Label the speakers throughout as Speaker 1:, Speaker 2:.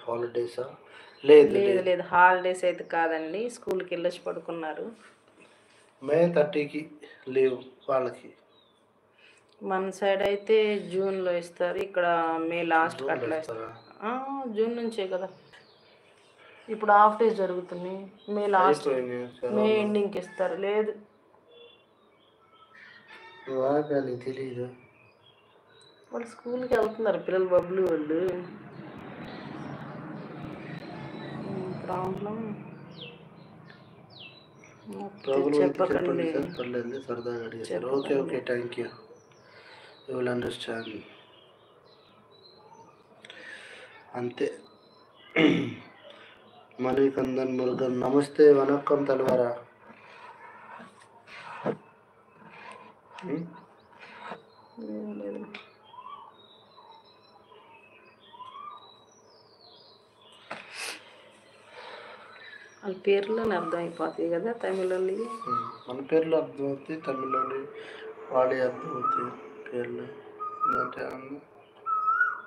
Speaker 1: హాలిడేసా? లేదు
Speaker 2: లేదు
Speaker 1: లేదు.
Speaker 2: లేదు, హాలిడేస్ అయితే కాదండి, స్కూల్కి వెళ్ళొచ్చి పడుకున్నారు.
Speaker 1: మే 30కి లీవ్ వాళ్ళకి.
Speaker 2: మన సైడ్ అయితే జూన్లో ఇస్తారు, ఇక్కడ మే లాస్ట్కి
Speaker 1: జూన్లో
Speaker 2: అట్లా
Speaker 1: ఇస్తారా?
Speaker 2: ఇస్తారు. జూన్ నుంచే కదా, ఇప్పుడు హాఫ్ డేస్ జరుగుతున్నాయి. మే లాస్ట్,
Speaker 1: అయిపోయినాయి
Speaker 2: మే
Speaker 1: సెలవులు.
Speaker 2: ఎండింగ్కి ఇస్తారు. లేదు,
Speaker 1: వాళ్ళకి తెలీదు.
Speaker 2: వాళ్ళు స్కూల్కి వెళ్తున్నారు, పిల్లలు బబ్బులు వాళ్ళు. ప్రాబ్లం
Speaker 1: ప్రాబ్లం అయితే చెప్పండి
Speaker 2: చెప్పకండి.
Speaker 1: సార్, పర్లేదు, సరదాగా అడిగేసారు. ఓకే
Speaker 2: చెప్పకండి.
Speaker 1: Okay, thank you, you will understand. అంతే. మణికందన్ మురుగన్, నమస్తే వనక్కం తలవారా.
Speaker 2: లేదు, వాళ్ళ పేర్లోనే అర్థం అయిపోతాయి కదా తమిళ వాళ్ళకి.
Speaker 1: మన పేర్లు అర్థమవుతాయి, తమిళ వాళ్ళే అర్థమవుతాయి పేర్లు. అంటే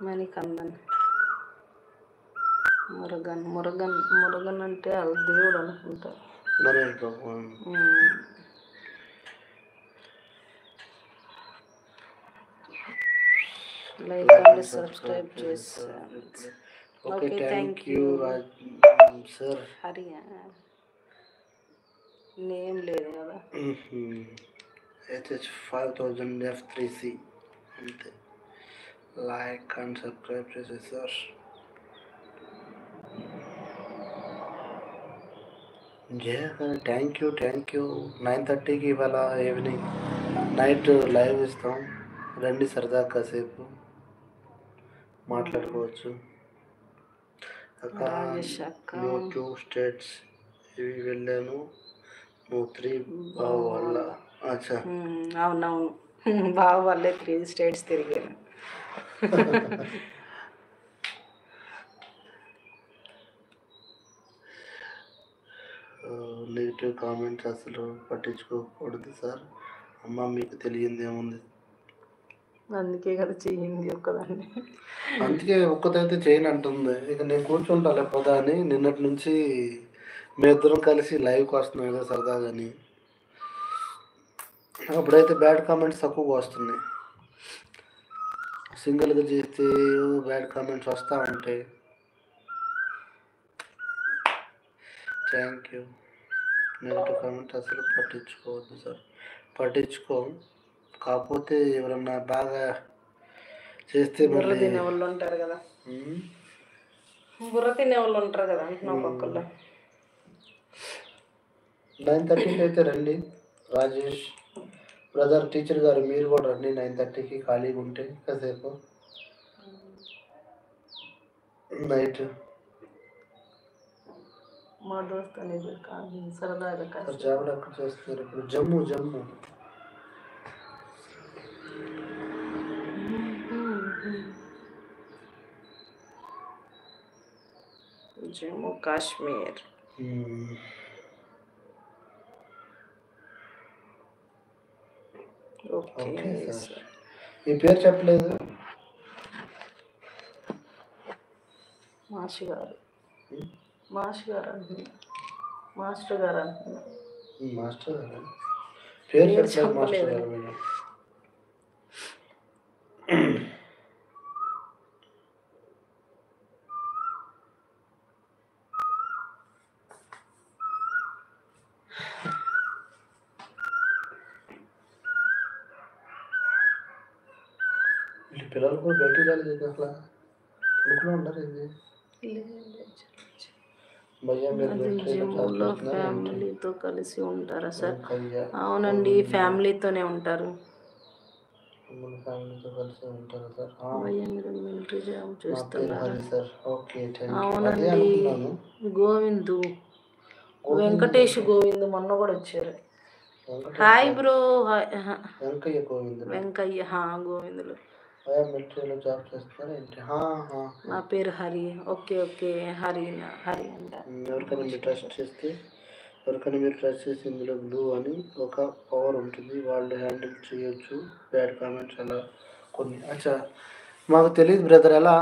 Speaker 2: మణికందన్, మురుగన్ మురుగన్ మురుగన్ అంటే వాళ్ళ దేవుడు అనుకుంటా.
Speaker 1: గణేష్ భగవాన్.
Speaker 2: లైక్ అండ్ సబ్స్క్రైబ్ చేస్తాను.
Speaker 1: Okay, thank you sir.
Speaker 2: Hari name లేదు కదా.
Speaker 1: HH5000 F3C అంతే. లైక్ అండ్ సబ్స్క్రైబ్ చేసేది సార్. థ్యాంక్ యూ 9:30కి ఇవాళ ఈవినింగ్ నైట్ లైవ్ ఇస్తాం, రండి, సరదా కాసేపు మాట్లాడుకోవచ్చు.
Speaker 2: రాజేష్ అక్క,
Speaker 1: నువ్వు 2 స్టేట్స్ ఇవి వెళ్ళాను, నువ్వు 3 బావ వల్ల. అచ్చా,
Speaker 2: అవునవును, బావ వాళ్ళే 3 స్టేట్స్ తిరిగాను.
Speaker 1: నెగిటివ్ కామెంట్స్ అసలు పట్టించుకోకూడదు సార్. అమ్మ మీకు తెలియంది ఏముంది,
Speaker 2: అందుకే కదా చెయ్యింది ఒక్కదాన్ని.
Speaker 1: అందుకే ఒక్కదైతే చేయను అంటుంది. ఇక నేను కూర్చుంటా లేకపోతే అని నిన్నటి నుంచి మీ ఇద్దరం కలిసి లైవ్కి వస్తున్నాం ఏదో సరదాగాని. అప్పుడైతే బ్యాడ్ కామెంట్స్ తక్కువగా వస్తున్నాయి, సింగిల్గా చేస్తే బ్యాడ్ కామెంట్స్ వస్తూ ఉంటాయి. Thank you. నెగిటివ్ కామెంట్ అసలు పట్టించుకోవద్దు సార్, పట్టించుకోం. కాకపోతే ఎవరన్నా బాగా చేస్తే
Speaker 2: బుర్ర తినే వాళ్ళు ఉంటారు కదా, బుర్ర తినే వాళ్ళు ఉంటారు కదా అంటున్నా ఒక్కొక్కళ్ళు.
Speaker 1: 9:30కి అయితే రండి. రాజేష్ బ్రదర్, టీచర్ గారు మీరు కూడా రండి 9:30కి ఖాళీగా ఉంటే కాసేపు నైట్.
Speaker 2: మా దోస్త్ అనేది కాదు, సరదాగా
Speaker 1: జాబ్ ఎక్కడ చేస్తారు ఇప్పుడు? జమ్మూ.
Speaker 2: జమ్మూ కాశ్మీర్. Okay sir.
Speaker 1: మీ పేరు చెప్పలేదు.
Speaker 2: మాస్టర్ గారు అంటున్నా. మాస్టర్ గారు
Speaker 1: పేరు చెప్పలేదు. మాస్టర్ గారు పిల్లలు కూడా బయటికి రాలేదు, అసలు పడుకునే ఉంటారు. ఏంది
Speaker 2: ఫ్యామిలీతో కలిసి ఉంటారా సార్? అవునండి, ఫ్యామిలీతోనే ఉంటారు. మిలిటరీ జాబ్ చేస్తున్నారు. అవునండి, గోవిందు, వెంకటేష్ గోవింద్ మొన్న కూడా వచ్చారు. Hi bro. వెంకయ్య గోవిందులు.
Speaker 1: మిలిటరీలో జాబ్ చేస్తారా ఏంటి?
Speaker 2: నా పేరు హరి. ఓకే హరి అంట.
Speaker 1: ఎవరికైనా మీరు ట్రస్ట్ చేసి ఇందులో బ్లూ అని ఒక పవర్ ఉంటుంది, వాళ్ళు హ్యాండిల్ చేయొచ్చు బ్యాడ్ కామెంట్స్ అలా కొన్ని. అచ్చా, మాకు తెలియదు బ్రదర్ ఎలా.